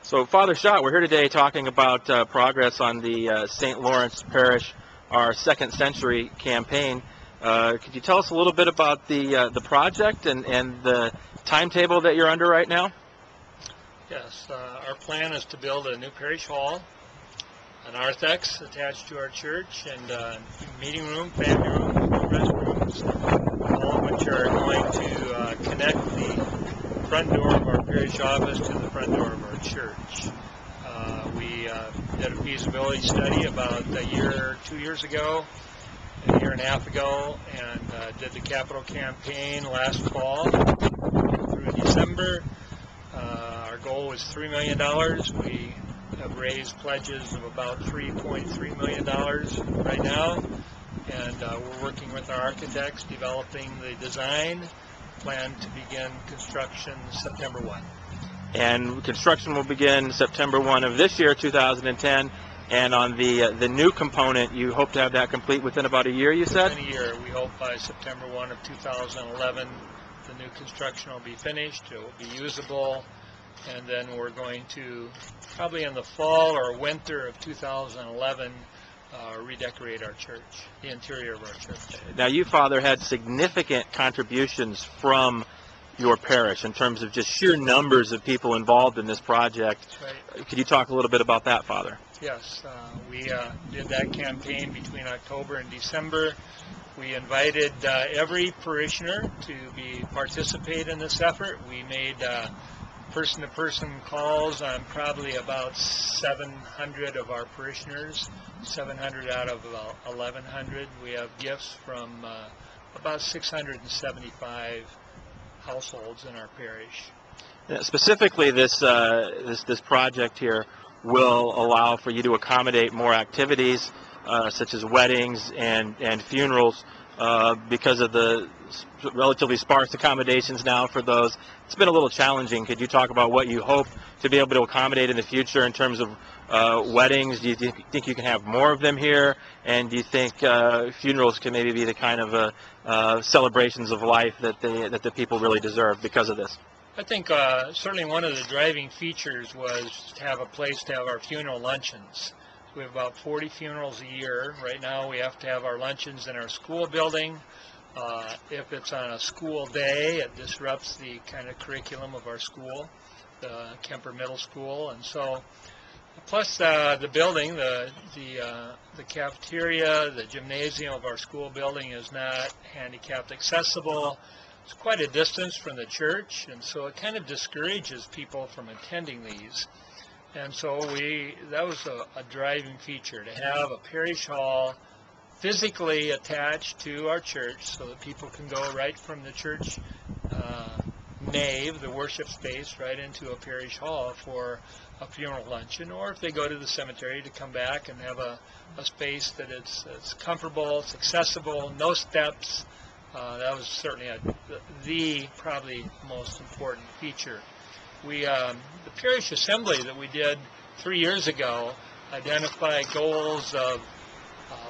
So, Father Schott, we're here today talking about progress on the St. Lawrence Parish, our second century campaign. Could you tell us a little bit about the project and the timetable that you're under right now? Yes, our plan is to build a new parish hall, an narthex attached to our church, and meeting room, family rooms, restrooms, all of which are going to connect the front door of our parish office to the front door of our church. We did a feasibility study about a year and a half ago, and did the capital campaign last fall through December. Our goal was $3 million. We have raised pledges of about $3.3 million right now, and we're working with our architects developing the design. Plan to begin construction September 1. And construction will begin September 1 of this year, 2010. And on the new component, you hope to have that complete within about a year, you said? Within a year. We hope by September 1 of 2011 the new construction will be finished, it will be usable, and then we're going to, probably in the fall or winter of 2011, redecorate our church, the interior of our church. Now, you, Father, had significant contributions from your parish in terms of just sheer numbers of people involved in this project. Right. Could you talk a little bit about that, Father? Yes, we did that campaign between October and December. We invited every parishioner to participate in this effort. We made person-to-person calls on probably about 700 of our parishioners, 700 out of 1,100. We have gifts from about 675 households in our parish. Specifically, this project here will allow for you to accommodate more activities such as weddings and funerals because of the relatively sparse accommodations now for those. It's been a little challenging. Could you talk about what you hope to be able to accommodate in the future in terms of weddings? Do you think you can have more of them here? And do you think funerals can maybe be the kind of celebrations of life that the people really deserve because of this? I think certainly one of the driving features was to have a place to have our funeral luncheons. We have about 40 funerals a year. Right now we have to have our luncheons in our school building. If it's on a school day, it disrupts the kind of curriculum of our school, the Kemper Middle School, and so plus the building, the cafeteria, the gymnasium of our school building is not handicapped accessible. It's quite a distance from the church, and so it kind of discourages people from attending these. And so that was a driving feature, to have a parish hall physically attached to our church so that people can go right from the church nave, the worship space, right into a parish hall for a funeral luncheon, or if they go to the cemetery, to come back and have a space that it's comfortable, it's accessible, no steps. That was certainly the probably most important feature. The parish assembly that we did 3 years ago identified goals of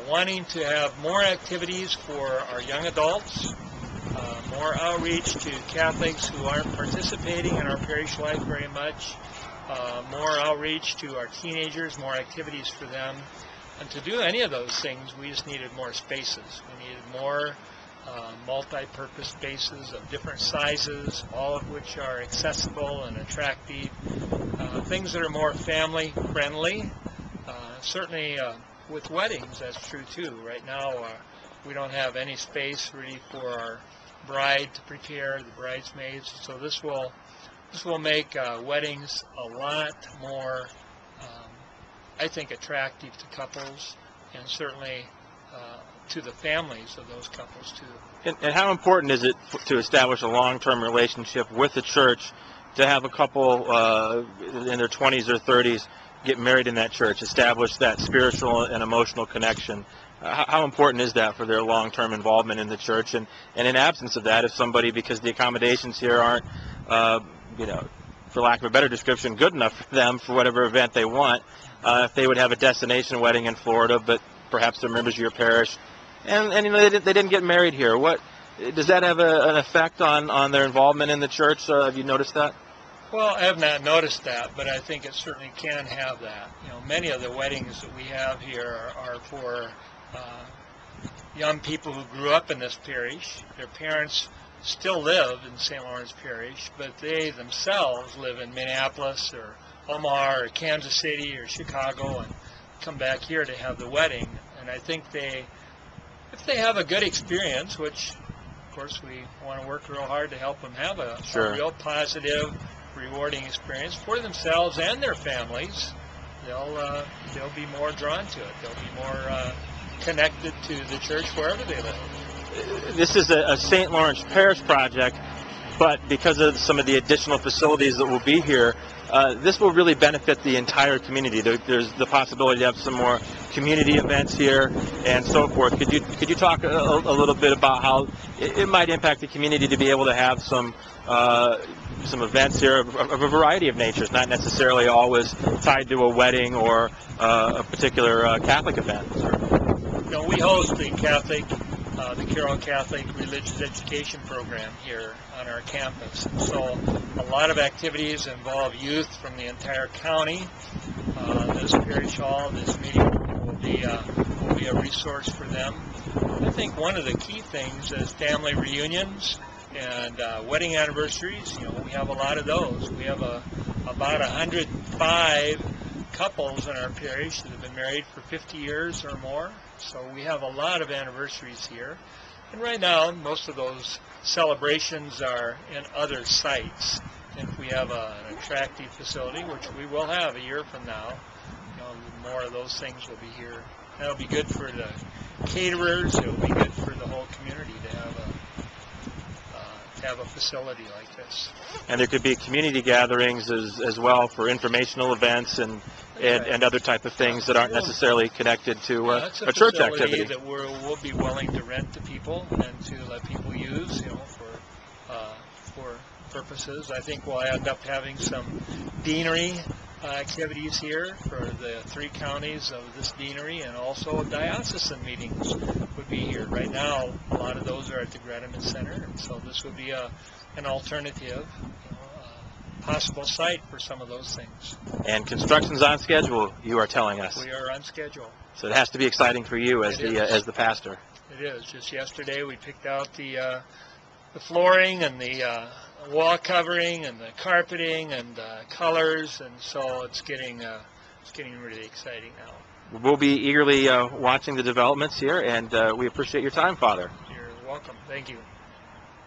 wanting to have more activities for our young adults, more outreach to Catholics who aren't participating in our parish life very much, more outreach to our teenagers, more activities for them. And to do any of those things, we just needed more spaces. We needed more multi-purpose spaces of different sizes, all of which are accessible and attractive, things that are more family friendly. Certainly with weddings, that's true too. Right now we don't have any space really for our bride to prepare, the bridesmaids, so this will make weddings a lot more I think attractive to couples, and certainly to the families of those couples too. And how important is it to establish a long-term relationship with the church, to have a couple in their 20s or 30s get married in that church, establish that spiritual and emotional connection? How important is that for their long-term involvement in the church? And in absence of that, if somebody, because the accommodations here aren't, for lack of a better description, good enough for them for whatever event they want, if they would have a destination wedding in Florida, but perhaps they're members of your parish, and they didn't get married here, what does that have an effect on their involvement in the church? Have you noticed that? Well, I have not noticed that, but I think it certainly can have that. You know, many of the weddings that we have here are for young people who grew up in this parish. Their parents still live in St. Lawrence Parish, but they themselves live in Minneapolis or Omaha or Kansas City or Chicago and come back here to have the wedding. And I think if they have a good experience, which of course we want to work real hard to help them have a real positive, rewarding experience for themselves and their families, they'll be more drawn to it. They'll be more connected to the church wherever they live. This is a St. Lawrence Parish project, but because of some of the additional facilities that will be here, this will really benefit the entire community. There's the possibility to have some more community events here and so forth. Could you talk a little bit about how it might impact the community to be able to have some events here of a variety of natures, not necessarily always tied to a wedding or a particular Catholic event? You know, we host the Carroll Catholic Religious Education Program here on our campus. And so a lot of activities involve youth from the entire county. This parish hall, this meeting will be a resource for them. I think one of the key things is family reunions and wedding anniversaries. You know, we have a lot of those. We have about 105 couples in our parish that have been married for 50 years or more. So we have a lot of anniversaries here. And right now, most of those celebrations are in other sites. If we have an attractive facility, which we will have a year from now, you know, more of those things will be here. That'll be good for the caterers. It'll be good for the whole community to have a facility like this. And there could be community gatherings as well for informational events and other type of things that aren't necessarily connected to a church activity. That we'll be willing to rent to people and to let people use, you know, for purposes. I think we'll end up having some deanery activities here for the 3 counties of this deanery, and also diocesan meetings would be here. Right now, a lot of those are at the Grettman Center, and so this would be an alternative, possible site for some of those things. And construction's on schedule, you are telling us. We are on schedule. So it has to be exciting for you as the pastor. It is. Just yesterday we picked out the flooring and the wall covering and the carpeting and the colors, and so it's getting really exciting now. We'll be eagerly watching the developments here, and we appreciate your time, Father. You're welcome. Thank you.